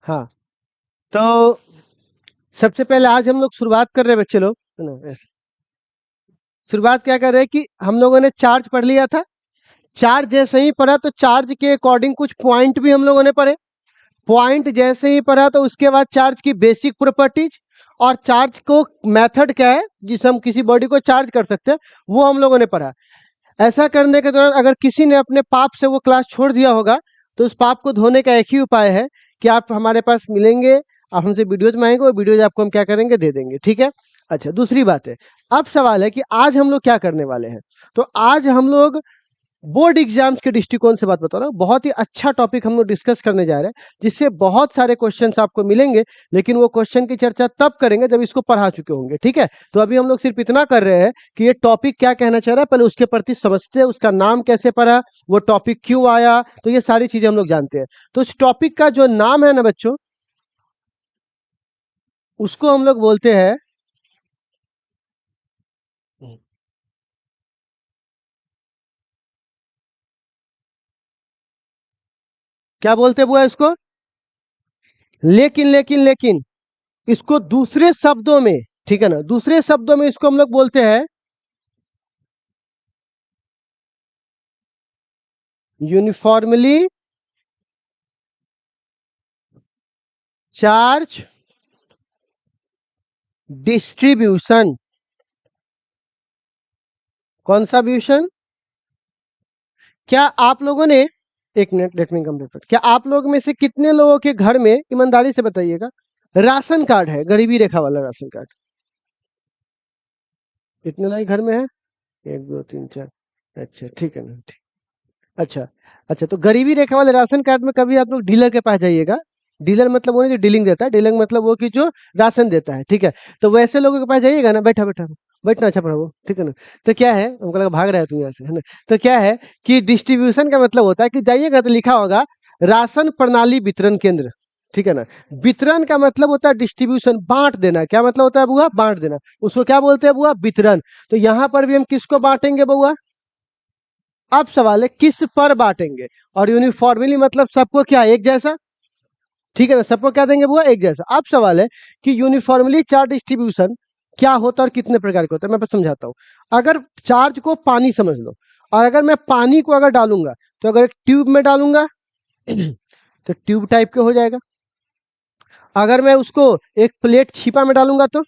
हाँ, तो सबसे पहले आज हम लोग शुरुआत कर रहे हैं बच्चे लोग, है ना? ऐसे शुरुआत क्या कर रहे हैं कि हम लोगों ने चार्ज पढ़ लिया था। चार्ज जैसे ही पढ़ा तो चार्ज के अकॉर्डिंग कुछ पॉइंट भी हम लोगों ने पढ़े। पॉइंट जैसे ही पढ़ा तो उसके बाद चार्ज की बेसिक प्रॉपर्टीज और चार्ज को मेथड क्या है जिससे हम किसी बॉडी को चार्ज कर सकते हैं, वो हम लोगों ने पढ़ा। ऐसा करने के दौरान अगर किसी ने अपने पाप से वो क्लास छोड़ दिया होगा तो उस पाप को धोने का एक ही उपाय है कि आप हमारे पास मिलेंगे, आप हमसे वीडियोज मांगेंगे, वो वीडियोज आपको हम क्या करेंगे, दे देंगे। ठीक है। अच्छा, दूसरी बात है, अब सवाल है कि आज हम लोग क्या करने वाले हैं। तो आज हम लोग बोर्ड एग्जाम्स के दृष्टिकोण से बात बता रहा हूँ। बहुत ही अच्छा टॉपिक हम लोग डिस्कस करने जा रहे हैं, जिससे बहुत सारे क्वेश्चंस आपको मिलेंगे, लेकिन वो क्वेश्चन की चर्चा तब करेंगे जब इसको पढ़ा चुके होंगे। ठीक है। तो अभी हम लोग सिर्फ इतना कर रहे हैं कि ये टॉपिक क्या कहना चाह रहा है, पहले उसके प्रति समझते हैं, उसका नाम कैसे पढ़ा, वो टॉपिक क्यों आया, तो ये सारी चीजें हम लोग जानते हैं। तो इस टॉपिक का जो नाम है ना बच्चों, उसको हम लोग बोलते हैं, क्या बोलते हैं बुआ इसको, लेकिन इसको दूसरे शब्दों में, ठीक है ना, दूसरे शब्दों में इसको हम लोग बोलते हैं यूनिफॉर्मली चार्ज डिस्ट्रीब्यूशन। कौन सा ब्यूशन? क्या आप लोगों ने, एक मिनट लेट मी कंप्लीट, क्या आप लोग में से कितने लोगों के घर में, ईमानदारी से बताइएगा, राशन कार्ड है, गरीबी रेखा वाला राशन कार्ड? कितने लोग घर में है? एक दो तीन चार। अच्छा ठीक है ना, ठीक। अच्छा, अच्छा, तो गरीबी रेखा वाले राशन कार्ड में कभी आप लोग डीलर के पास जाइएगा। डीलर मतलब वो नहीं जो डीलिंग देता है, डीलर मतलब वो कि जो राशन देता है। ठीक है। तो वैसे लोगों के पास जाइएगा ना, बैठा बैठा बैठना, अच्छा प्रभु, ठीक है ना। तो क्या है, हमको लगा भाग रहा है तू यहाँ से, है ना। तो क्या है कि डिस्ट्रीब्यूशन का मतलब होता है कि जाइएगा तो लिखा होगा राशन प्रणाली वितरण केंद्र। ठीक है ना। वितरण का मतलब होता है डिस्ट्रीब्यूशन, बांट देना। क्या मतलब होता है बुआ? बांट देना। उसको क्या बोलते हैं बुआ? वितरण। तो यहाँ पर भी हम किसको बांटेंगे बुआ? अब सवाल है किस पर बांटेंगे। और यूनिफॉर्मली मतलब सबको क्या, एक जैसा। ठीक है ना, सबको क्या देंगे बुआ? एक जैसा। अब सवाल है कि यूनिफॉर्मली चार्ज डिस्ट्रीब्यूशन क्या होता है और कितने प्रकार के होता है, मैं बस समझाता हूं। अगर चार्ज को पानी समझ लो, और अगर मैं पानी को अगर डालूंगा, तो अगर एक ट्यूब में डालूंगा तो ट्यूब टाइप के हो जाएगा। अगर मैं उसको एक प्लेट छिपा में डालूंगा तो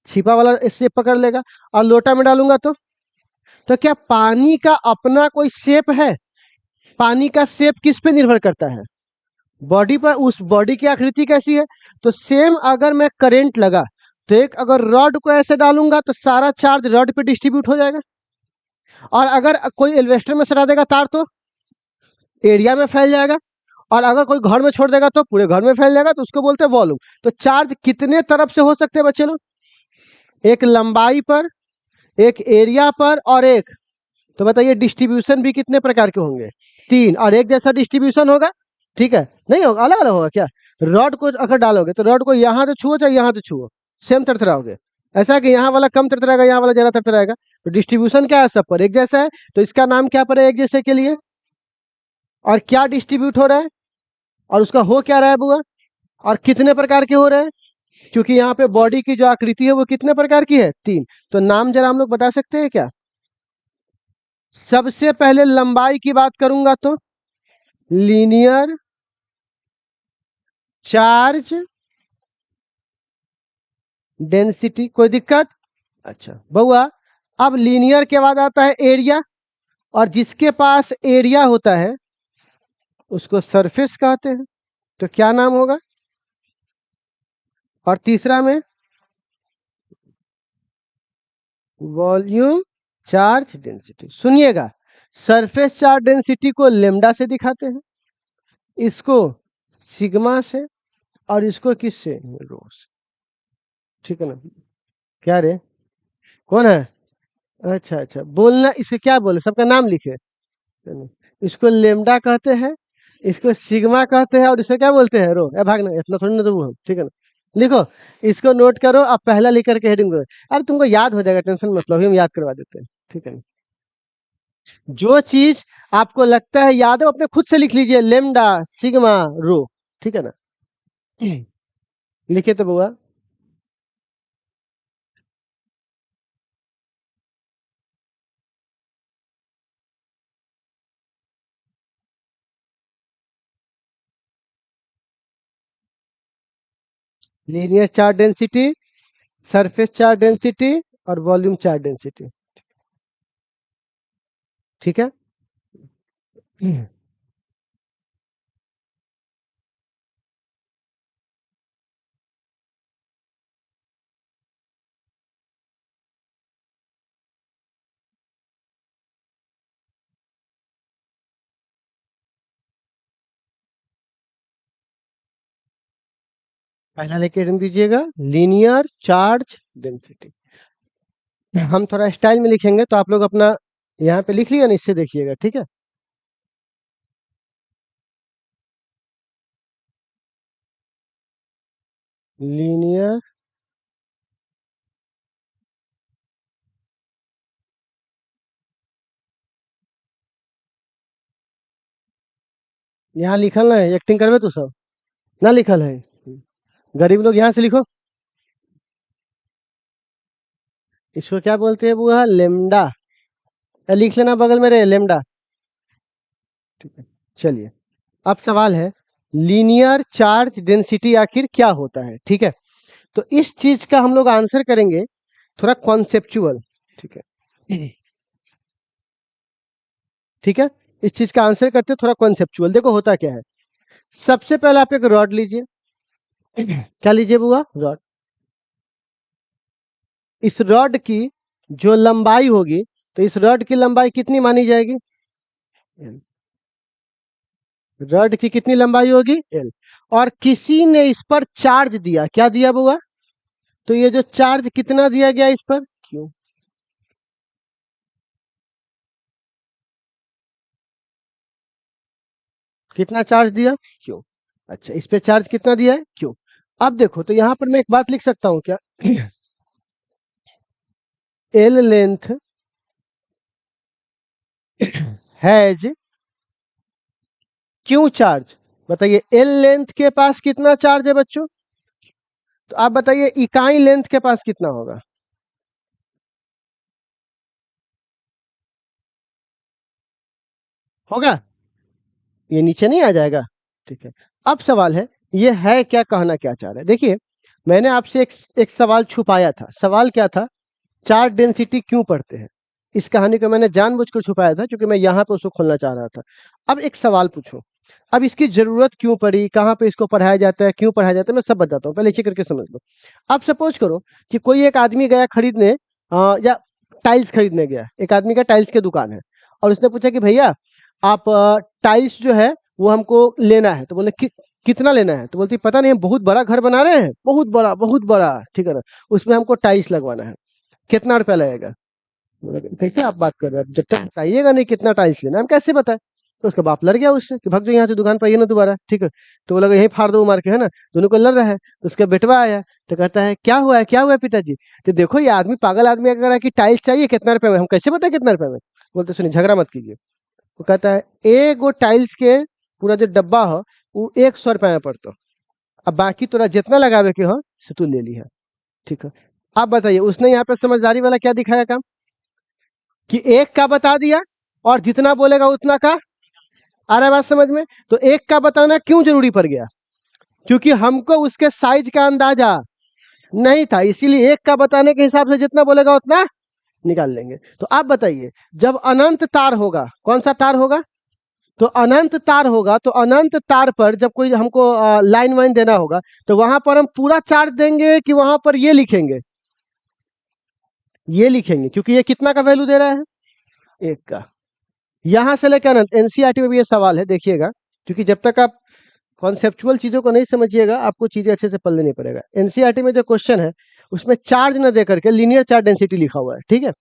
छिपा वाला इससे पकड़ लेगा। और लोटा में डालूंगा तो क्या पानी का अपना कोई शेप है? पानी का शेप किस पे निर्भर करता है? बॉडी पर। उस बॉडी की आकृति कैसी है? तो सेम अगर मैं करंट लगा, तो एक अगर रॉड को ऐसे डालूंगा तो सारा चार्ज रॉड पे डिस्ट्रीब्यूट हो जाएगा। और अगर कोई एल्वेस्टर में सटा देगा तार तो एरिया में फैल जाएगा। और अगर कोई घर में छोड़ देगा तो पूरे घर में फैल जाएगा, तो उसको बोलते हैं वॉल्यूम। तो चार्ज कितने तरफ से हो सकते हैं बच्चे लोग? एक लंबाई पर, एक एरिया पर, और एक, तो बताइए डिस्ट्रीब्यूशन भी कितने प्रकार के होंगे? तीन। और एक जैसा डिस्ट्रीब्यूशन होगा? ठीक है, नहीं होगा, अलग अलग होगा क्या? रॉड को अगर डालोगे तो रॉड को यहाँ से छुओ चाहे यहाँ से छुओ, सेम तरतराओगे। ऐसा है कि यहाँ वाला कम तरतराएगा, यहाँ वाला ज्यादा तरतराएगा। तो डिस्ट्रीब्यूशन क्या है? सब पर एक जैसा है, तो इसका नाम क्या पड़ेगा एक जैसे के लिए? और क्या डिस्ट्रीब्यूट हो रहा है, और उसका हो क्या रहा है बुआ, और कितने प्रकार के हो रहे हैं? क्योंकि यहाँ पे बॉडी की जो आकृति है वो कितने प्रकार की है? तीन। तो नाम जरा हम लोग बता सकते हैं क्या? सबसे पहले लंबाई की बात करूंगा तो लीनियर चार्ज डेंसिटी। कोई दिक्कत? अच्छा बउआ, अब लीनियर के बाद आता है एरिया, और जिसके पास एरिया होता है उसको सरफेस कहते हैं। तो क्या नाम होगा? और तीसरा में वॉल्यूम चार्ज डेंसिटी। सुनिएगा, सरफेस चार्ज डेंसिटी को लेमडा से दिखाते हैं, इसको सिग्मा से, और इसको किससे? रो से। ठीक है ना। क्या रे, कौन है? अच्छा अच्छा, बोलना, इसे क्या बोले, सबका नाम लिखे। इसको लेमडा कहते हैं, इसको सिग्मा कहते हैं, और इसे क्या बोलते हैं? रो। ए भागना, इतना थोड़ी ना देबू हम, ठीक है ना। लिखो, इसको नोट करो, अब पहला लिख करके हेडिंग दो। अरे तुमको याद हो जाएगा, टेंशन मत लो, अभी हम याद करवा देते हैं। ठीक है ना। जो चीज आपको लगता है याद है, वो अपने खुद से लिख लीजिए, लेमडा, सिग्मा, रो। ठीक है ना। लिखे तो बुआ। Linear charge density, surface charge density और वॉल्यूम चार्ज डेंसिटी। ठीक है। पहला लेके दीजिएगा, लीनियर चार्ज डेंसिटी। हम थोड़ा स्टाइल में लिखेंगे तो आप लोग अपना यहाँ पे लिख लिया ना, इससे देखिएगा, ठीक है। लीनियर यहाँ लिखल है, एक्टिंग करवे तो सब ना लिखल है। गरीब लोग यहाँ से लिखो। इसको क्या बोलते हैं बुआ? लेमडा। लिख लेना बगल में रहे, लेमडा। ठीक है, चलिए। अब सवाल है, लीनियर चार्ज डेंसिटी आखिर क्या होता है? ठीक है, तो इस चीज का हम लोग आंसर करेंगे थोड़ा कॉन्सेप्चुअल। ठीक है, ठीक है, इस चीज का आंसर करते थोड़ा कॉन्सेप्चुअल। देखो होता क्या है, सबसे पहले आप एक रॉड लीजिए। क्या लीजिए बुआ? रॉड। इस रॉड की जो लंबाई होगी, तो इस रॉड की लंबाई कितनी मानी जाएगी? रॉड की कितनी लंबाई होगी? एल। और किसी ने इस पर चार्ज दिया, क्या दिया बुआ? तो ये जो चार्ज कितना दिया गया इस पर? क्यों? कितना चार्ज दिया? क्यों। अच्छा, इस पे चार्ज कितना दिया है? क्यों। अब देखो, तो यहां पर मैं एक बात लिख सकता हूं क्या? एल लेंथ हैज क्यों चार्ज। बताइए, एल लेंथ के पास कितना चार्ज है बच्चों? तो आप बताइए इकाई लेंथ के पास कितना होगा? होगा? ये नीचे नहीं आ जाएगा? ठीक है। अब सवाल है, ये है क्या, कहना क्या चाह रहा है? देखिए, मैंने आपसे एक सवाल छुपाया था। सवाल क्या था? चार्ज डेंसिटी क्यों पढ़ते हैं? इस कहानी को मैंने जानबूझकर छुपाया था क्योंकि मैं यहाँ पे उसको खोलना चाह रहा था। अब एक सवाल पूछो, अब इसकी जरूरत क्यों पड़ी, कहाँ पे इसको पढ़ाया जाता है, क्यों पढ़ाया जाता है, मैं सब बताता हूँ, पहले एक करके समझ लो। अब सपोज करो कि कोई एक आदमी गया खरीदने, या टाइल्स खरीदने गया। एक आदमी का टाइल्स की दुकान है, और उसने पूछा कि भैया आप टाइल्स जो है वो हमको लेना है। तो बोले कितना लेना है? तो बोलती पता नहीं, हम बहुत बड़ा घर बना रहे हैं, बहुत बड़ा बहुत बड़ा, ठीक है ना, उसमें हमको टाइल्स लगवाना है, कितना रुपया लगेगा? बोला, कैसे आप बात कर रहे हैं, जब तक बताइएगा नहीं कितना टाइल्स लेना, हम कैसे बताएं? तो उसका बाप लड़ गया उससे कि भाग जो यहाँ से, दुकान पर आइए ना दोबारा, ठीक है। तो वो लगा यहीं फाड़ दो मार के, है ना। दोनों को लड़ रहा है, तो उसका बेटवा आया तो कहता है क्या हुआ है, क्या हुआ है पिताजी? तो देखो ये आदमी पागल आदमी अगर है कि टाइल्स चाहिए कितना रुपए में, हम कैसे बताए कितना रुपए में? बोलते सुनिए, झगड़ा मत कीजिए। वो कहता है एक वो टाइल्स के पूरा जो डब्बा हो वो 100 रुपए में पड़ता, अब बाकी तोरा जितना लगावे के हो से तू ले ली है, ठीक है। आप बताइए, उसने यहाँ पे समझदारी वाला क्या दिखाया काम? कि एक का बता दिया और जितना बोलेगा उतना का। आ रहा है बात समझ में? तो एक का बताना क्यों जरूरी पड़ गया? क्योंकि हमको उसके साइज का अंदाजा नहीं था, इसीलिए एक का बताने के हिसाब से जितना बोलेगा उतना निकाल लेंगे। तो आप बताइए, जब अनंत तार होगा, कौन सा तार होगा? तो अनंत तार होगा, तो अनंत तार पर जब कोई हमको लाइन वाइन देना होगा, तो वहां पर हम पूरा चार्ज देंगे कि वहां पर ये लिखेंगे? ये लिखेंगे, क्योंकि ये कितना का वैल्यू दे रहा है? एक का। यहां से लेकर अनंत, एनसीईआरटी में भी ये सवाल है, देखिएगा। क्योंकि जब तक आप कॉन्सेप्चुअल चीजों को नहीं समझिएगा, आपको चीजें अच्छे से पढ़ने नहीं पड़ेगा। एनसीईआरटी में जो क्वेश्चन है उसमें चार्ज न दे करके लीनियर चार्ज डेंसिटी लिखा हुआ है, ठीक है।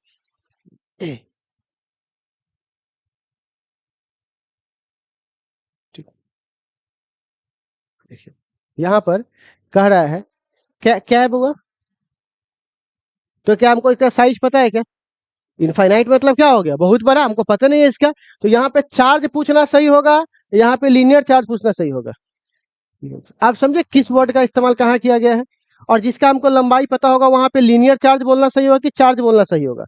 ठीक, देखिए यहाँ पर कह रहा है, क्या क्या है बुआ? तो क्या हमको इसका साइज पता है क्या? इनफाइनाइट मतलब क्या हो गया? बहुत बड़ा, हमको पता नहीं है इसका। तो यहाँ पे चार्ज पूछना सही होगा, यहाँ पे लीनियर चार्ज पूछना सही होगा? आप समझे किस वर्ड का इस्तेमाल कहाँ किया गया है? और जिसका हमको लंबाई पता होगा वहां पे लीनियर चार्ज बोलना सही होगा कि चार्ज बोलना सही होगा?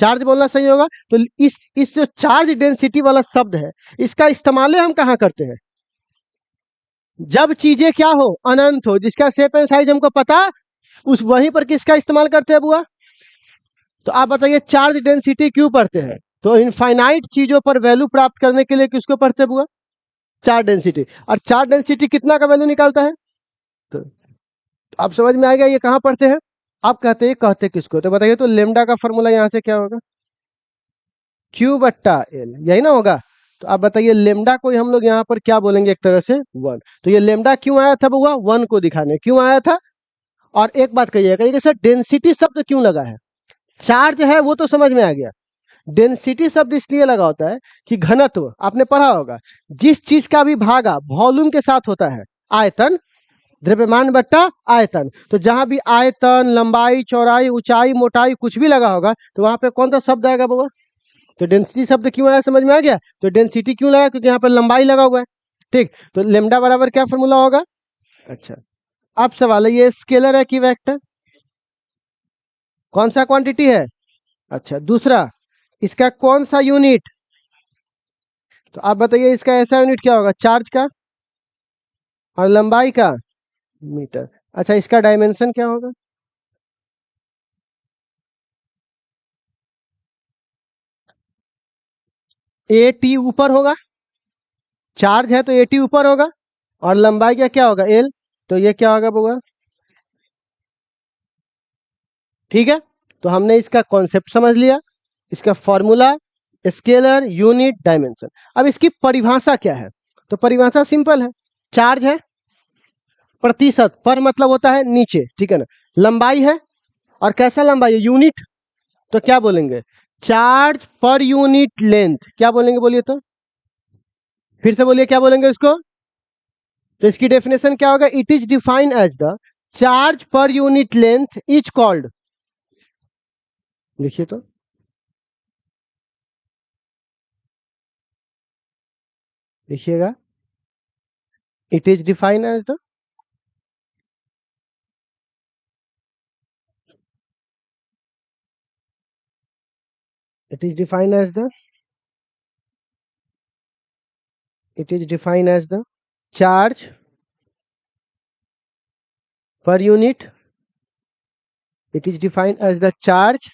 चार्ज बोलना सही होगा। तो इस जो चार्ज डेंसिटी वाला शब्द है, इसका इस्तेमाल हम कहाँ करते हैं? जब चीजें क्या हो, अनंत हो, जिसका शेप एंड साइज हमको पता, उस वहीं पर किसका इस्तेमाल करते हैं बुआ? तो आप बताइए चार्ज डेंसिटी क्यों पढ़ते हैं? तो इनफाइनाइट चीजों पर वैल्यू प्राप्त करने के लिए किसको पढ़ते हैं बुआ? Charge density. और चार्ज डेंसिटी कितना का वैल्यू निकालता है? तो आप समझ में आएगा ये कहाँ पढ़ते हैं? आप कहते किसको? तो बताइए, तो लेमडा का फॉर्मूला यहां से क्या होगा? क्यू बट्टा एल, यही ना होगा? तो आप बताइए लेमडा को हम लोग यहाँ पर क्या बोलेंगे? एक तरह से वन। तो ये लेमडा क्यों आया था बुआ? वन को दिखाने क्यों आया था? और एक बात कहिएगा, ये सर डेंसिटी शब्द क्यों लगा है? चार्ज है वो तो समझ में आ गया। डेंसिटी शब्द इसलिए लगा होता है कि घनत्व, आपने पढ़ा होगा, जिस चीज का भी भागा वॉल्यूम के साथ होता है, आयतन, द्रव्यमान बट्टा आयतन, तो जहां भी आयतन, लंबाई, चौड़ाई, ऊंचाई, मोटाई कुछ भी लगा होगा, तो वहां पे कौन सा शब्द आएगा बाबा? तो डेंसिटी शब्द क्यों आया, समझ में आ गया? तो डेंसिटी क्यों लगा? क्योंकि यहाँ पर लंबाई लगा हुआ है। ठीक, तो लेमडा बराबर क्या फॉर्मूला होगा? अच्छा, अब सवाल है, ये स्केलर है कि वेक्टर? कौन सा क्वांटिटी है? अच्छा, दूसरा, इसका कौन सा यूनिट? तो आप बताइए इसका ऐसा यूनिट क्या होगा? चार्ज का। और लंबाई का? मीटर। अच्छा, इसका डायमेंशन क्या होगा? ए टी ऊपर होगा, चार्ज है तो ए टी ऊपर होगा। और लंबाई का क्या होगा? एल। तो ये क्या होगा बुआ? ठीक है, तो हमने इसका कॉन्सेप्ट समझ लिया, इसका फॉर्मूला, स्केलर, यूनिट, डायमेंशन। अब इसकी परिभाषा क्या है? तो परिभाषा सिंपल है। चार्ज है, प्रतिशत, पर मतलब होता है नीचे, ठीक है ना? लंबाई है, और कैसा लंबाई है? यूनिट। तो क्या बोलेंगे? Charge per unit length. क्या बोलेंगे बोलिए तो? फिर से बोलिए, क्या बोलेंगे इसको? तो इसकी डेफिनेशन क्या होगा? It is defined as the charge per unit length is called, लिखिए तो, लिखिएगा, it is defined as the, it is defined as the, it is defined as the charge per unit, it is defined as the charge,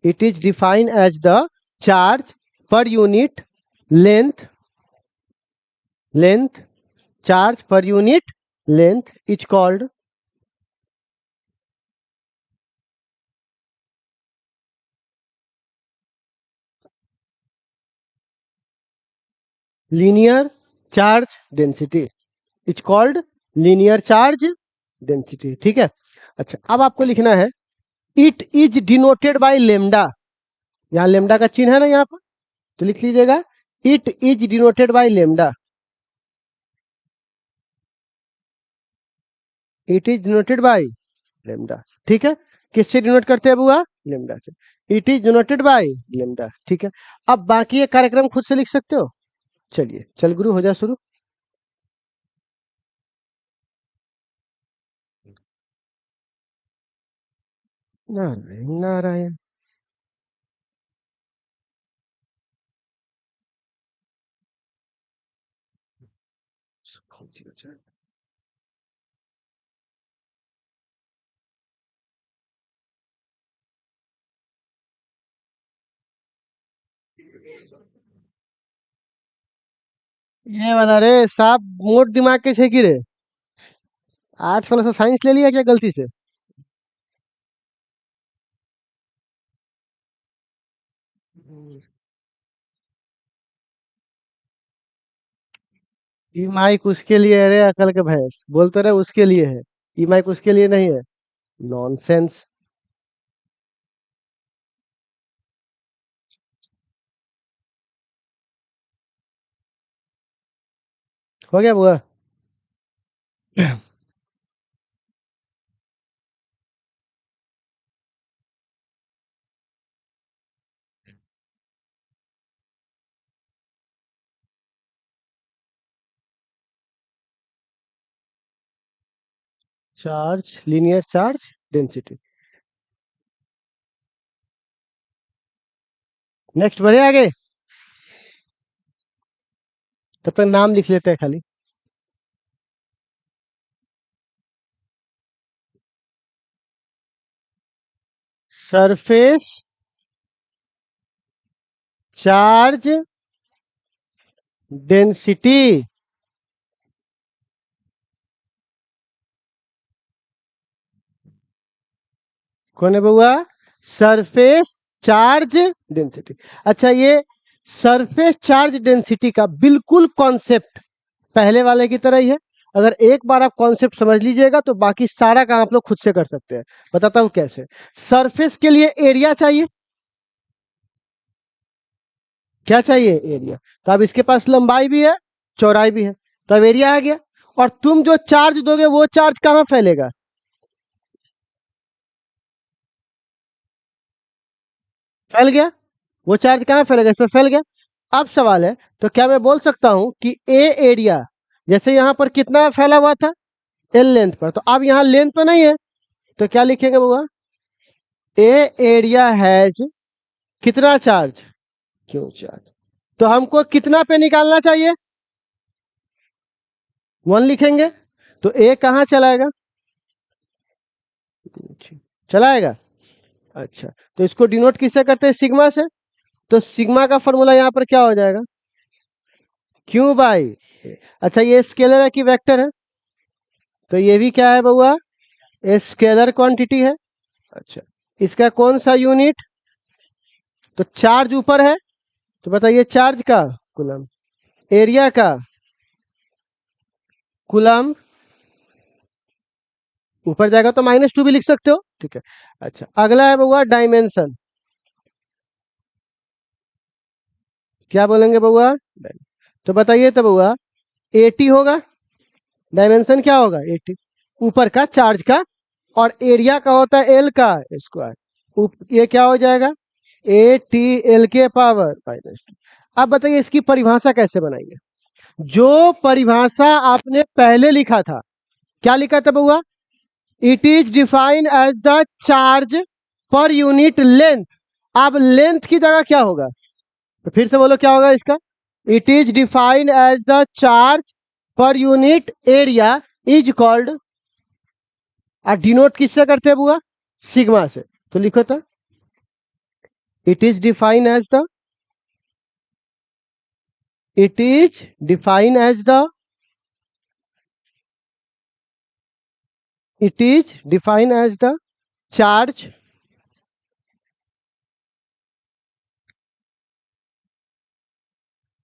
it is defined as the charge per unit length, length, charge per unit length is called linear charge density, it's called linear charge density। ठीक है, अच्छा, अब आपको लिखना है it is denoted by lambda. यहाँ lambda का चिन्ह है ना यहाँ पर, तो लिख लीजिएगा, it is denoted by lambda, it is denoted by lambda. ठीक है, किससे डिनोट करते हैं बुआ? लेमडा से। It is denoted by lambda. ठीक है, अब बाकी ये कार्यक्रम खुद से लिख सकते हो। चलिए, चल गुरु, हो जा शुरू। नारायण नारायण। ये वाला रे साहब, मोट दिमाग के छे की रे, आर्ट्स वाला से साइंस ले लिया क्या गलती से? ई माइक उसके लिए है रे, अकल के भैंस, बोलते रहे उसके लिए है, ई माइक उसके लिए नहीं है। नॉनसेंस। हो गया बुआ? Charge, linear charge density. Next बढ़े आगे, तब तक नाम लिख लेते हैं खाली। Surface charge density. कौन है बउआ? Surface charge density. अच्छा, ये सरफेस चार्ज डेंसिटी का बिल्कुल कॉन्सेप्ट पहले वाले की तरह ही है। अगर एक बार आप कॉन्सेप्ट समझ लीजिएगा तो बाकी सारा काम आप लोग खुद से कर सकते हैं। बताता हूं कैसे। सरफेस के लिए एरिया चाहिए, क्या चाहिए? एरिया। तो अब इसके पास लंबाई भी है, चौड़ाई भी है, तो अब एरिया आ गया। और तुम जो चार्ज दोगे वो चार्ज कहां फैलेगा? फैल गया। वो चार्ज कहां फैलेगा? इस पर फैल गया। अब सवाल है, तो क्या मैं बोल सकता हूं कि ए एरिया, जैसे यहां पर कितना फैला हुआ था? एल लेंथ पर, तो अब यहां लेंथ तो नहीं है, तो क्या लिखेंगे बुआ? ए एरिया हैज कितना चार्ज? क्यों चार्ज? तो हमको कितना पे निकालना चाहिए? 1 लिखेंगे। तो ए कहां चलाएगा? चलाएगा। अच्छा, तो इसको डिनोट किससे करते हैं? सिग्मा से। तो सिग्मा का फॉर्मूला यहाँ पर क्या हो जाएगा? Q by. अच्छा, ये स्केलर है कि वेक्टर है? तो ये भी क्या है बउआ? ये स्केलर क्वांटिटी है। अच्छा, इसका कौन सा यूनिट? तो चार्ज ऊपर है, तो बताइए चार्ज का कूलम, एरिया का कूलम, ऊपर जाएगा तो -2 भी लिख सकते हो, ठीक है। अच्छा, अगला है बउआ डायमेंशन। क्या बोलेंगे बउआ? तो बताइए तो बउआ, 80 होगा, डायमेंशन क्या होगा? 80, ऊपर का चार्ज का, और एरिया का होता है एल का स्क्वायर। ये क्या हो जाएगा? ए टी एल के पावर -2। अब बताइए इसकी परिभाषा कैसे बनाएंगे? जो परिभाषा आपने पहले लिखा था, क्या लिखा था बउआ? It is defined as the charge per unit length. अब लेंथ की जगह क्या होगा? तो फिर से बोलो क्या होगा इसका? It is defined as the charge per unit area is called. और डिनोट किससे करते हैं बुआ? सिग्मा से। तो लिखो तो, it is defined as the, it is defined as the, it is defined as the charge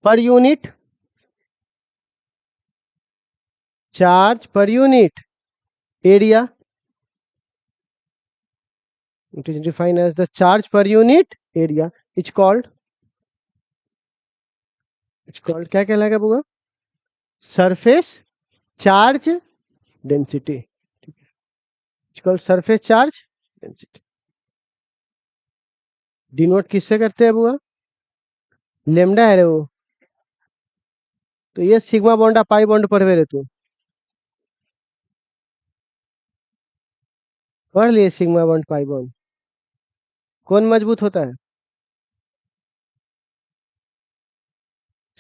per unit, charge per unit area. It is defined as the charge per unit area is called, it's called क्या कहलाएगा बुआ? Surface charge density. It's called surface charge density. Denote किससे करते हैं बुआ? Lambda है रे वो। तो ये सिग्मा बॉन्ड पाई बॉन्ड पर रे तू पढ़ लिए सिग्मा बॉन्ड पाई बॉन्ड। कौन मजबूत होता है?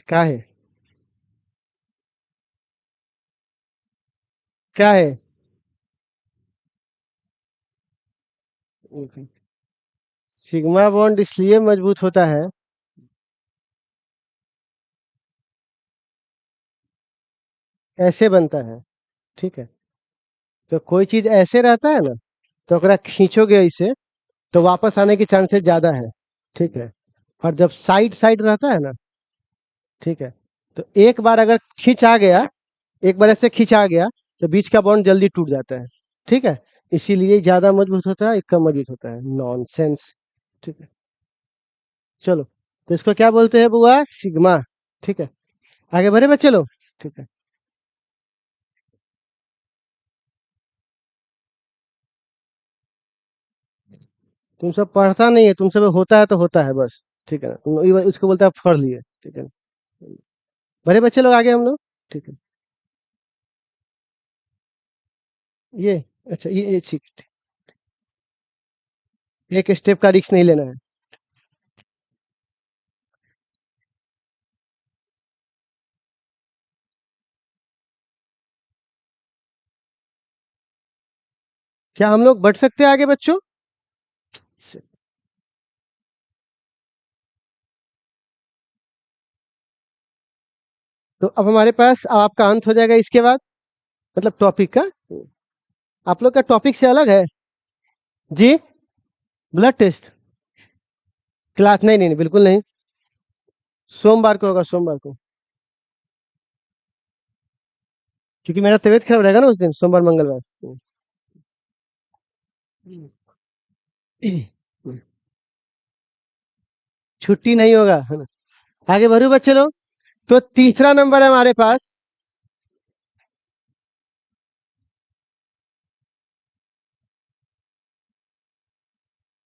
क्या है? क्या है? सिग्मा बॉन्ड इसलिए मजबूत होता है, ऐसे बनता है, ठीक है। तो कोई चीज ऐसे रहता है ना, तो अगर आप खींचोगे इसे तो वापस आने की चांसेस ज्यादा है, ठीक है। और जब साइड साइड रहता है ना, ठीक है, तो एक बार अगर खींच आ गया, एक बार ऐसे खींच आ गया, तो बीच का बॉन्ड जल्दी टूट जाता है, ठीक है। इसीलिए ज्यादा मजबूत होता है, एक कम मजबूत होता है। नॉनसेंस। ठीक है, चलो। तो इसको क्या बोलते हैं बुआ? सिग्मा। ठीक है, आगे बढ़े बच्चे लोग। ठीक है, तुम सब पढ़ता नहीं है, तुम सब होता है तो होता है बस, ठीक है ना। उसको बोलते हैं पढ़ लिए, ठीक है। बड़े बच्चे लोग आगे हम लोग, ठीक है। ये अच्छा, ये ठीक, एक स्टेप का रिस्क नहीं लेना है। क्या हम लोग बढ़ सकते हैं आगे बच्चों? तो अब हमारे पास, अब आपका अंत हो जाएगा इसके बाद, मतलब टॉपिक का। आप लोग का टॉपिक से अलग है जी। ब्लड टेस्ट क्लास, नहीं नहीं नहीं, बिल्कुल नहीं। सोमवार को होगा, सोमवार को। क्योंकि मेरा तबीयत खराब रहेगा ना उस दिन, सोमवार मंगलवार। छुट्टी नहीं होगा, है ना। आगे बढ़ो बच्चे लोग। तो तीसरा नंबर है हमारे पास,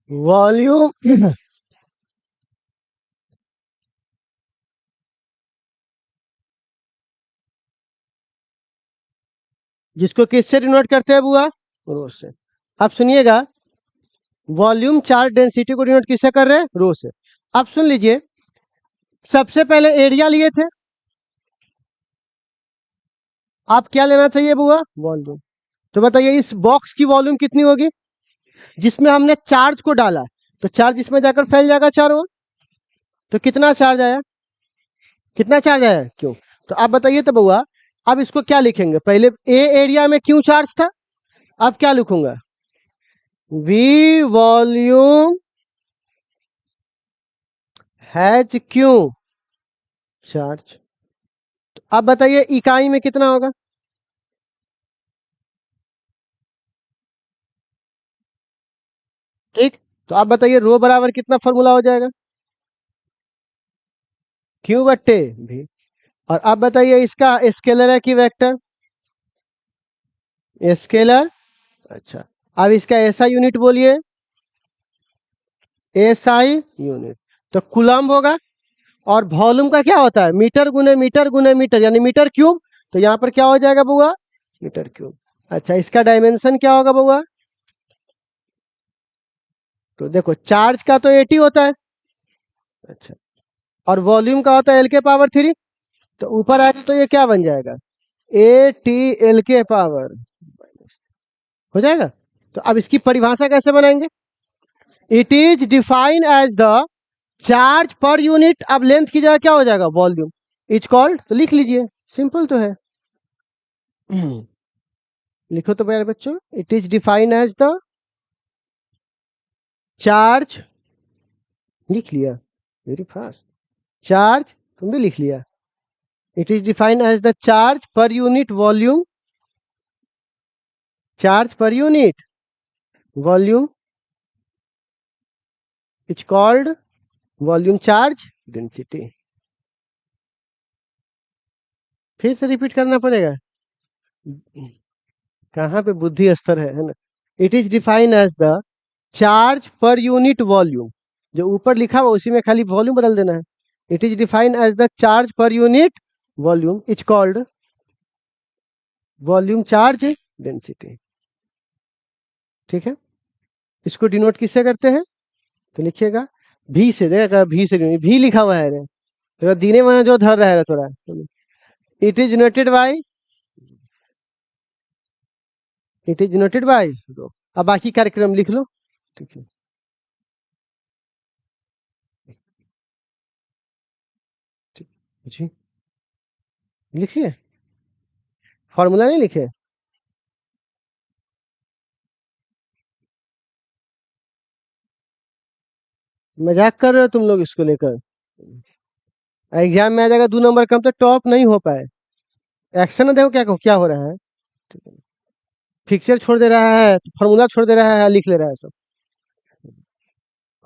वॉल्यूम। जिसको किससे डिनोट करते हैं बुआ? रो से। अब सुनिएगा, वॉल्यूम चार्ज डेंसिटी को डिनोट किससे कर रहे हैं? रो से। अब सुन लीजिए, सबसे पहले एरिया लिए थे, आप क्या लेना चाहिए बुआ? वॉल्यूम। तो बताइए इस बॉक्स की वॉल्यूम कितनी होगी जिसमें हमने चार्ज को डाला? तो चार्ज इसमें जाकर फैल जाएगा चारों ओर। तो कितना चार्ज आया? कितना चार्ज आया? क्यों? तो आप बताइए तो बुआ। अब इसको क्या लिखेंगे? पहले ए एरिया में क्यों चार्ज था, अब क्या लिखूंगा? वी वॉल्यूम हैज क्यों चार्ज। अब बताइए इकाई में कितना होगा? ठीक। तो आप बताइए रो बराबर कितना फॉर्मूला हो जाएगा? क्यू बट्टे भी। और अब बताइए इसका स्केलर है कि वेक्टर? स्केलर। अच्छा। अब इसका एसआई यूनिट बोलिए। SI unit. तो कूलम्ब होगा। और वॉल्यूम का क्या होता है? मीटर गुने मीटर गुने मीटर, यानी मीटर क्यूब। तो यहाँ पर क्या हो जाएगा बुआ? Metre cube. अच्छा, इसका डायमेंशन क्या होगा बुआ? तो देखो, चार्ज का तो 80 होता है। अच्छा। और वॉल्यूम का होता है एल के पावर 3। तो ऊपर आएगा तो ये क्या बन जाएगा? ए टी एल के पावर, हो जाएगा। तो अब इसकी परिभाषा कैसे बनाएंगे? It is defined as the charge per unit. अब लेंथ की जगह क्या हो जाएगा? Volume is called. तो लिख लीजिए, सिंपल तो है। लिखो तो मेरे बच्चों, it is defined as the charge. लिख लिया, वेरी फास्ट। चार्ज, तुम भी लिख लिया। It is defined as the charge per unit volume. Charge per unit volume is called volume charge density. फिर से रिपीट करना पड़ेगा? कहाँ पे बुद्धि स्तर है ना। It is defined as the charge per unit volume. जो ऊपर लिखा हुआ उसी में खाली वॉल्यूम बदल देना है। It is defined as the charge per unit volume is called volume charge density. ठीक है। इसको डिनोट किससे करते हैं? तो लिखिएगा भी से, देखा भी से भी लिखा हुआ है रे, थोड़ा दीने माना जो धर रहा है थोड़ा। It is denoted by, it is denoted by. अब बाकी कार्यक्रम लिख लो। ठीक है। ठीक। जी, लिखिए। फॉर्मूला नहीं लिखे? मजाक कर रहे हो तुम लोग इसको लेकर? एग्जाम में आ जाएगा 2 नंबर कम तो टॉप नहीं हो पाए। एक्शन देखो क्या क्या हो रहा है। ठीक है। फिक्सर छोड़ दे रहा है, फॉर्मूला छोड़ दे रहा है, लिख ले रहा है सब।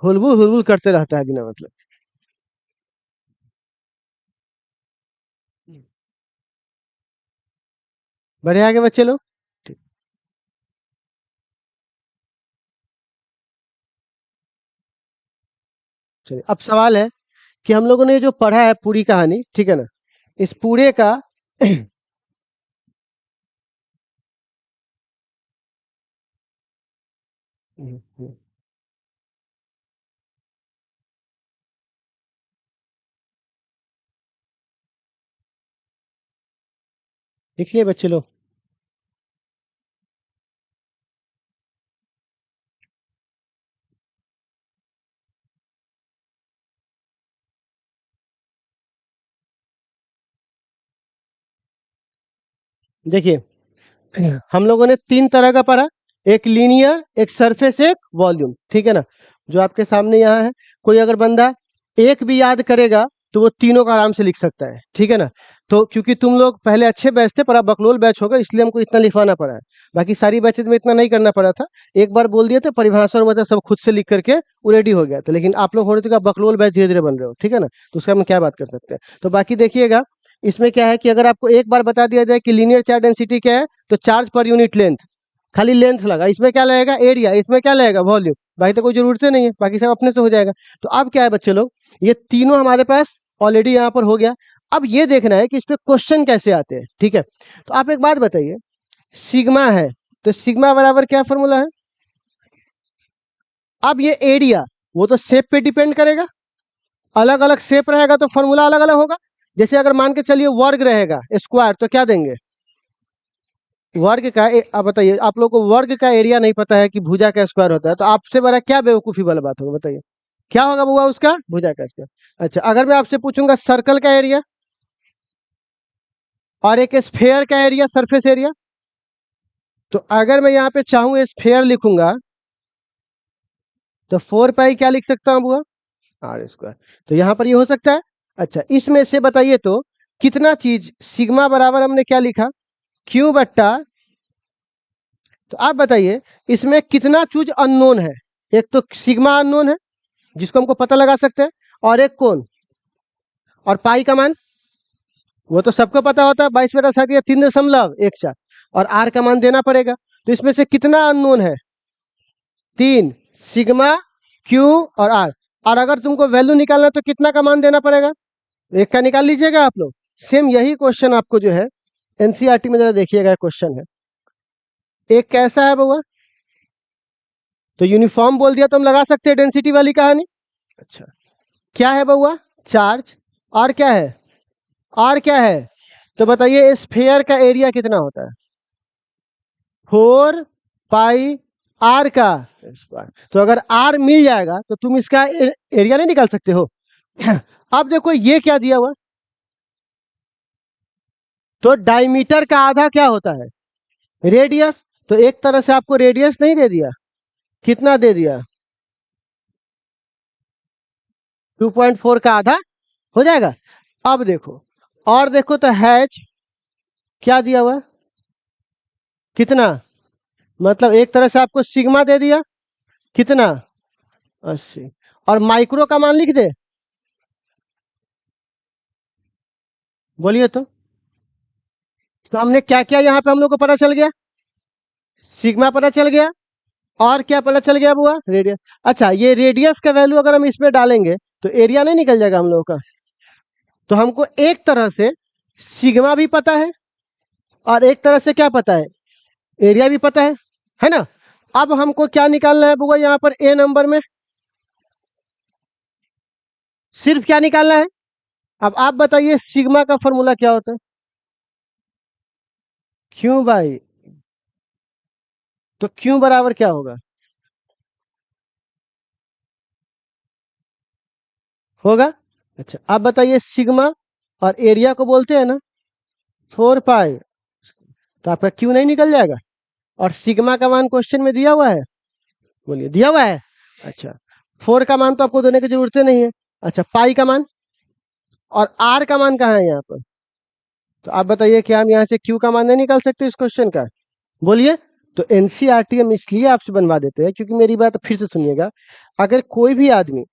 हुलबुल हुलबुल करते रहता है बिना मतलब। बढ़े आगे बच्चे लोग। ठीक। चलिए, अब सवाल है कि हम लोगों ने जो पढ़ा है पूरी कहानी, ठीक है ना, इस पूरे का हम्म, हम्म। लिख लिए बच्चे लोग? देखिए, हम लोगों ने तीन तरह का पढ़ा, एक लीनियर, एक सरफेस, एक वॉल्यूम, ठीक है ना? जो आपके सामने यहाँ है। कोई अगर बंदा एक भी याद करेगा तो वो तीनों का आराम से लिख सकता है, ठीक है ना? तो क्योंकि तुम लोग पहले अच्छे बैच थे, पर अब बकलोल बैच होगा, इसलिए हमको इतना लिखवाना पड़ा है। बाकी सारी बैचेज में इतना नहीं करना पड़ा था। एक बार बोल दिए थे परिभाषा और मतलब सब खुद से लिख करके वो रेडी हो गया था। लेकिन आप लोग हो रहे थे कि बकलोल बैच धीरे धीरे बन रहे हो, ठीक है ना? तो उसका हम क्या बात कर सकते हैं। तो बाकी देखिएगा, इसमें क्या है कि अगर आपको एक बार बता दिया जाए कि लीनियर चार्ज डेंसिटी क्या है, तो चार्ज पर यूनिट लेंथ, खाली लेंथ लगा। इसमें क्या लगेगा? एरिया। इसमें क्या लगेगा? वॉल्यूम। बाकी तो कोई जरूरत नहीं है, बाकी सब अपने से हो जाएगा। तो अब क्या है बच्चे लोग, ये तीनों हमारे पास ऑलरेडी यहाँ पर हो गया। अब ये देखना है कि इस पे क्वेश्चन कैसे आते हैं, ठीक है? तो आप एक बात बताइए, सिग्मा है तो सिग्मा बराबर क्या फॉर्मूला है? अब ये एरिया, वो तो शेप पे डिपेंड करेगा। अलग अलग शेप रहेगा तो फॉर्मूला अलग अलग होगा। जैसे अगर मान के चलिए वर्ग रहेगा, स्क्वायर, तो क्या देंगे? वर्ग का आप बताइए, आप लोग को वर्ग का एरिया नहीं पता है कि भुजा का स्क्वायर होता है, तो आपसे बड़ा क्या बेवकूफी वाला बात होगा, बताइए। क्या होगा बुआ उसका? भुजा का स्क्वायर। अच्छा, अगर मैं आपसे पूछूंगा सर्कल का एरिया और एक स्फेयर का एरिया, सरफेस एरिया, तो अगर मैं यहाँ पे चाहूँ स्फेयर लिखूंगा तो 4 पाई क्या लिख सकता हूँ बुआ? R square. तो यहाँ पर ये हो सकता है। अच्छा, इसमें से बताइए तो कितना चीज सिग्मा बराबर हमने क्या लिखा? क्यू बट्टा। तो आप बताइए, इसमें कितना चीज अननोन है? एक तो सिग्मा अननोन है जिसको हमको पता लगा सकते हैं, और एक कौन? और पाई का मान, वो तो सबको पता होता है, 22/7 या 3.14। और आर का मान देना पड़ेगा। तो इसमें से कितना अननोन है? 3। सिग्मा, क्यू और आर। और अगर तुमको वैल्यू निकालना है तो कितना का मान देना पड़ेगा? एक का निकाल लीजिएगा आप लोग। सेम यही क्वेश्चन आपको जो है एनसीईआरटी में जरा देखिएगा, क्वेश्चन है एक कैसा है बउआ। तो यूनिफॉर्म बोल दिया तो हम लगा सकते हैं डेंसिटी वाली कहानी। अच्छा, क्या है बउआ? चार्ज। और क्या है? और क्या है? तो बताइए स्फेयर का एरिया कितना होता है? 4 पाई आर का स्क्वायर। तो अगर आर मिल जाएगा तो तुम इसका एरिया नहीं निकाल सकते हो? अब देखो ये क्या दिया हुआ, तो डायमीटर का आधा क्या होता है? रेडियस। तो एक तरह से आपको रेडियस नहीं दे दिया, कितना दे दिया? 2.4 का आधा हो जाएगा। अब देखो, और देखो तो हैच क्या दिया हुआ है? कितना? मतलब एक तरह से आपको सिग्मा दे दिया, कितना? 80। और माइक्रो का मान लिख दे, बोलिए तो हमने क्या किया यहाँ पे? हम लोग को पता चल गया सिग्मा, पता चल गया, और क्या पता चल गया बुआ? रेडियस। अच्छा, ये रेडियस का वैल्यू अगर हम इसमें डालेंगे तो एरिया नहीं निकल जाएगा हम लोगों का? तो हमको एक तरह से सिग्मा भी पता है और एक तरह से क्या पता है? एरिया भी पता है ना? अब हमको क्या निकालना है बुआ यहाँ पर ए नंबर में? सिर्फ क्या निकालना है? अब आप बताइए सिग्मा का फॉर्मूला क्या होता है? क्यों भाई? तो क्यों बराबर क्या होगा? होगा। अच्छा, आप बताइए सिग्मा और एरिया को बोलते हैं ना 4 पाई, तो आपका क्यों नहीं निकल जाएगा? और सिग्मा का मान क्वेश्चन में दिया हुआ है, बोलिए दिया हुआ है। अच्छा, 4 का मान तो आपको देने की जरूरत नहीं है। अच्छा, पाई का मान और आर का मान कहाँ है यहाँ पर? तो आप बताइए कि हम यहाँ से क्यू का मान नहीं निकाल सकते इस क्वेश्चन का? बोलिए। तो एनसीईआरटी हम इसलिए आपसे बनवा देते हैं, क्योंकि मेरी बात फिर से सुनिएगा, अगर कोई भी आदमी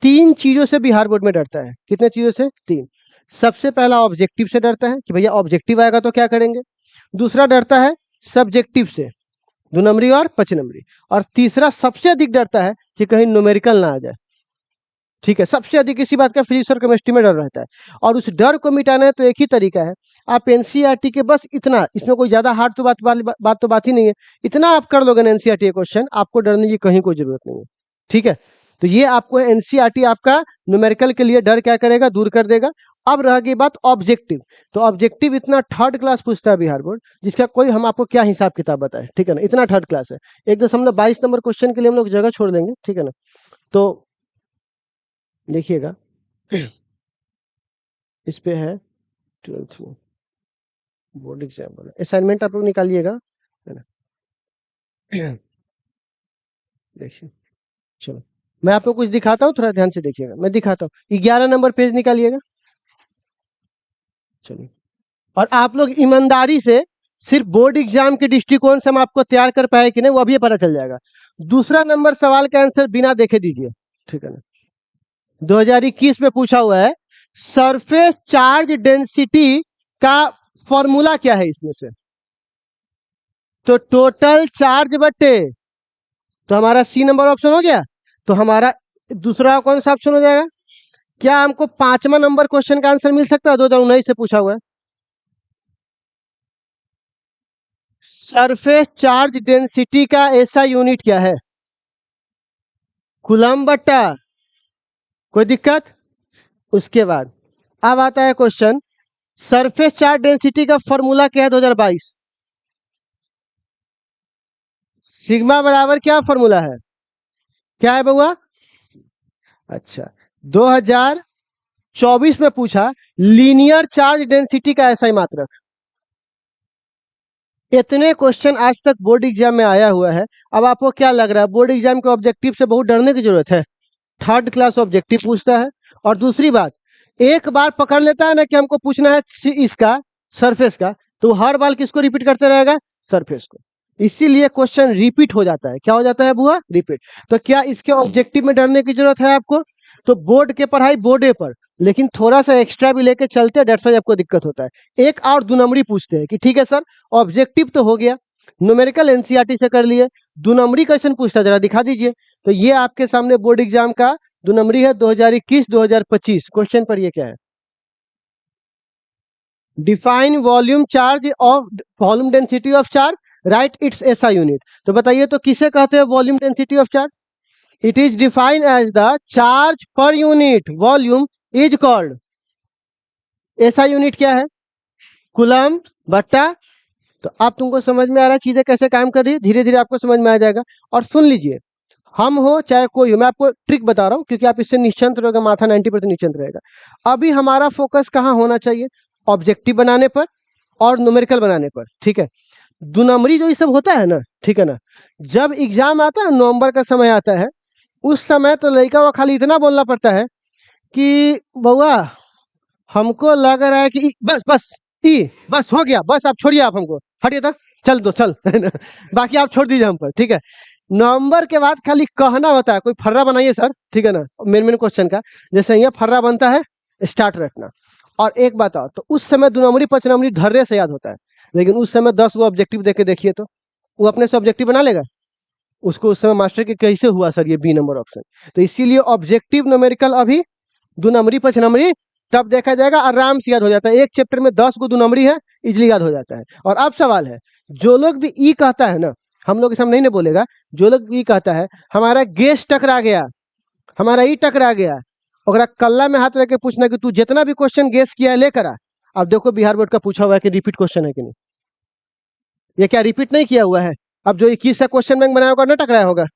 तीन चीजों से बिहार बोर्ड में डरता है, कितने चीजों से? तीन। सबसे पहला ऑब्जेक्टिव से डरता है कि भैया ऑब्जेक्टिव आएगा तो क्या करेंगे। दूसरा डरता है सब्जेक्टिव से, 2 नंबरी और 5 नंबरी। और तीसरा सबसे अधिक डरता है कि कहीं न्यूमेरिकल ना आ जाए। ठीक है, सबसे अधिक इसी बात का फिजिक्स और केमिस्ट्री में डर रहता है। और उस डर को मिटाना है तो एक ही तरीका है, आप एनसीईआरटी के बस इतना, इसमें कोई ज्यादा हार्ड तो बात ही नहीं है, इतना आप कर लोगे ना एनसीईआरटी के क्वेश्चन, आपको डरने की कहीं कोई जरूरत नहीं है। ठीक है, तो ये आपको एनसीईआरटी आपका न्यूमेरिकल के लिए डर क्या करेगा, दूर कर देगा। अब रह गई बात ऑब्जेक्टिव, तो ऑब्जेक्टिव इतना थर्ड क्लास पूछता है बिहार बोर्ड, जिसका कोई हम आपको क्या हिसाब किताब बताए, ठीक है ना, इतना थर्ड क्लास है। 1.22 नंबर क्वेश्चन के लिए हम लोग जगह छोड़ देंगे, ठीक है ना। तो देखिएगा इस पे है 12th में बोर्ड एग्जाम वाला असाइनमेंट आप लोग निकालिएगा, है ना। देखिए, चलो मैं आपको कुछ दिखाता हूँ, थोड़ा ध्यान से देखिएगा, मैं दिखाता हूँ। 11 नंबर पेज निकालिएगा, चलिए। और आप लोग ईमानदारी से सिर्फ बोर्ड एग्जाम के दृष्टिकोण से हम आपको तैयार कर पाए कि नहीं, वो अभी पता चल जाएगा। दूसरा नंबर सवाल का आंसर बिना देखे दीजिए, ठीक है ना। 2021 में पूछा हुआ है सरफेस चार्ज डेंसिटी का फॉर्मूला क्या है इसमें से, तो टोटल चार्ज बटे, तो हमारा सी नंबर ऑप्शन हो गया। तो हमारा दूसरा कौन सा ऑप्शन हो जाएगा, क्या हमको 5वां नंबर क्वेश्चन का आंसर मिल सकता है, 2019 से पूछा हुआ है। सरफेस चार्ज डेंसिटी का ऐसा यूनिट क्या है, कूलम बट्टा, कोई दिक्कत। उसके बाद अब आता है क्वेश्चन, सरफेस चार्ज डेंसिटी का फॉर्मूला क्या है 2022, सिग्मा बराबर क्या फॉर्मूला है, क्या है बउआ। अच्छा, 2024 में पूछा लीनियर चार्ज डेंसिटी का ऐसा ही मात्रक। इतने क्वेश्चन आज तक बोर्ड एग्जाम में आया हुआ है। अब आपको क्या लग रहा है, बोर्ड एग्जाम के ऑब्जेक्टिव से बहुत डरने की जरूरत है, थर्ड क्लास ऑब्जेक्टिव पूछता है। और दूसरी बात, एक बार पकड़ लेता है ना कि हमको पूछना है इसका सरफेस का, तो हर बार किसको रिपीट करते रहेगा, सरफेस को। इसीलिए क्वेश्चन रिपीट हो जाता है, क्या हो जाता है बुआ, रिपीट। तो क्या इसके ऑब्जेक्टिव में डरने की जरूरत है आपको, तो बोर्ड के पढ़ाई बोर्डे पर, लेकिन थोड़ा सा एक्स्ट्रा भी लेके चलते हैं, डेट्स वाइज आपको दिक्कत होता है। एक और 2 नंबरी पूछते हैं कि ठीक है सर ऑब्जेक्टिव तो हो गया, न्यूमेरिकल एनसीईआरटी से कर लिए, 2 नंबरी क्वेश्चन पूछता है, जरा दिखा दीजिए। तो ये आपके सामने बोर्ड एग्जाम का 2 नंबरी है 2021-2025। क्वेश्चन पर ये क्या है, define volume charge of volume density of charge, right it's SI unit. तो बताइए तो किसे कहते हैं volume density of charge, it is defined as the charge per unit volume is called, SI unit क्या है, कूलम बट्टा। तो अब तुमको समझ में आ रहा है चीजें कैसे काम कर रही है, धीरे धीरे आपको समझ में आ जाएगा। और सुन लीजिए, हम हो चाहे कोई हो, मैं आपको ट्रिक बता रहा हूं क्योंकि आप इससे निश्चिंत रहोगे, माथा 90% निश्चिंत रहेगा। अभी हमारा फोकस कहाँ होना चाहिए, ऑब्जेक्टिव बनाने पर और न्यूमेरिकल बनाने पर, ठीक है। 2 नंबरी जो ये सब होता है ना, ठीक है ना, जब एग्जाम आता है नवंबर का समय आता है, उस समय तो लड़का वो खाली इतना बोलना पड़ता है कि बउआ हमको लग रहा है कि बस बस बस हो गया, बस आप छोड़िए, आप हमको हटिए तक, चल दो चल बाकी आप छोड़ दीजिए हम पर, ठीक है। नवंबर के बाद खाली कहना होता है, कोई फर्रा बनाइए सर, ठीक है ना, मेन क्वेश्चन का जैसे यहाँ फर्रा बनता है, स्टार्ट रखना। और एक बात और, तो उस समय 2 नंबरी 5 नंबरी धर्रे से याद होता है, लेकिन उस समय 10 गो ऑब्जेक्टिव देके देखिए तो वो अपने से ऑब्जेक्टिव बना लेगा, उसको उस समय मास्टर के कैसे हुआ सर ये बी नंबर ऑप्शन। तो इसीलिए ऑब्जेक्टिव न्यूमेरिकल अभी 2 नंबरी 5 नंबरी तब देखा जाएगा, आराम से याद हो जाता है। एक चैप्टर में 10 गो 2 नंबरी है, इजिली याद हो जाता है। और अब सवाल है, जो लोग भी ई कहता है ना, हम लोग के सामने नहीं बोलेगा, जो लोग ई कहता है हमारा गैस टकरा गया, हमारा ई टकरा गया, और कल्ला में हाथ रख के पूछना कि तू जितना भी क्वेश्चन गेस किया है लेकर आ। अब देखो बिहार बोर्ड का पूछा हुआ है कि रिपीट क्वेश्चन है कि नहीं, ये क्या रिपीट नहीं किया हुआ है, अब जो 21 का क्वेश्चन बैंक बनाया होगा ना टकराया होगा,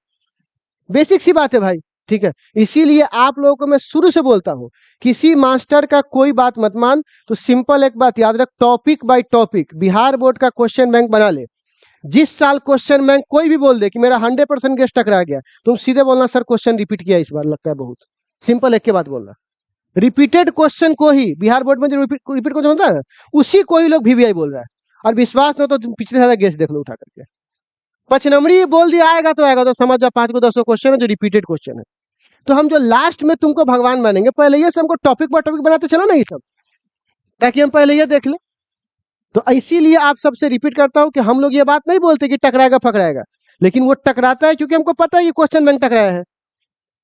बेसिक सी बात है भाई, ठीक है। इसीलिए आप लोगों को मैं शुरू से बोलता हूं, किसी मास्टर का कोई बात मत मान, तो सिंपल एक बात याद रख, topic by topic Bihar board का क्वेश्चन बैंक बना ले। जिस साल क्वेश्चन बैंक कोई भी बोल दे कि मेरा 100% गेस टकरा गया, तुम सीधे बोलना सर क्वेश्चन रिपीट किया इस बार, लगता है बहुत सिंपल, एक के बाद बोलना। रिपीटेड क्वेश्चन को ही बिहार बोर्ड में जो रिपीट क्वेश्चन होता है ना, उसी को ही लोग वीवीआई बोल रहा है। और विश्वास न हो तो तुम पिछले साल गेस देख लो उठा करके, 5 नंबरी बोल दिया आएगा तो आएगा, तो समझ जाओ 5 को 10 क्वेश्चन है जो रिपीटेड क्वेश्चन है। तो हम जो लास्ट में तुमको भगवान मानेंगे, पहले ये सब हमको टॉपिक बाय टॉपिक बनाते चलो ना ये सब, ताकि हम पहले ये देख लें। तो इसीलिए आप सबसे रिपीट करता हूं कि हम लोग ये बात नहीं बोलते कि टकराएगा फकराएगा, लेकिन वो टकराता है क्योंकि हमको पता है ये क्वेश्चन बैंक टकराया है,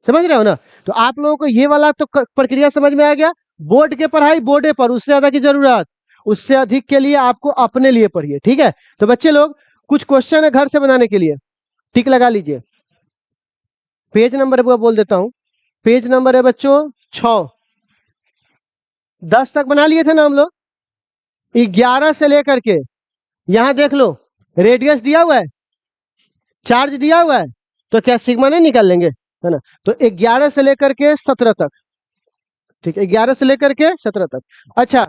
समझ रहे हो ना। तो आप लोगों को ये वाला तो प्रक्रिया समझ में आ गया, बोर्ड के पढ़ाई बोर्डे पर, उससे ज्यादा की जरूरत। उससे अधिक के लिए आपको अपने लिए पढ़िए, ठीक है। तो बच्चे लोग कुछ क्वेश्चन है घर से बनाने के लिए, टिक लगा लीजिए। पेज नंबर आपको बोल देता हूं, पेज नंबर है बच्चों 6। 10 तक बना लिए थे ना हम लोग, 11 से लेकर के यहां देख लो, रेडियस दिया हुआ है, चार्ज दिया हुआ है, तो क्या सिग्मा नहीं निकाल लेंगे, है ना। तो 11 से लेकर के 17 तक, ठीक है, 11 से लेकर के 17 तक। अच्छा,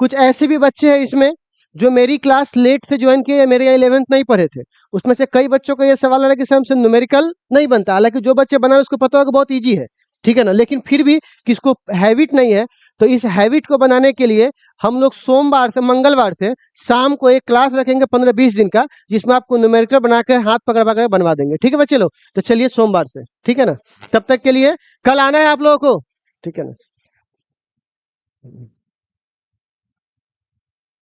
कुछ ऐसे भी बच्चे हैं इसमें जो मेरी क्लास लेट से ज्वाइन किए या मेरे यहाँ 11th नहीं पढ़े थे, उसमें से कई बच्चों को ये सवाल आ रहा है कि सर हमसे न्यूमेरिकल नहीं बनता। हालांकि जो बच्चे बना रहे हैं उसको पता होगा बहुत ईजी है, ठीक है ना, लेकिन फिर भी किसको हैबिट नहीं है, तो इस हैबिट को बनाने के लिए हम लोग सोमवार से मंगलवार से शाम को एक क्लास रखेंगे 15-20 दिन का, जिसमें आपको न्यूमेरिकल बना के हाथ पकड़ पकड़ बनवा देंगे, ठीक है बच्चे लोग। तो चलिए सोमवार से, ठीक है ना, तब तक के लिए कल आना है आप लोगों को, ठीक है ना।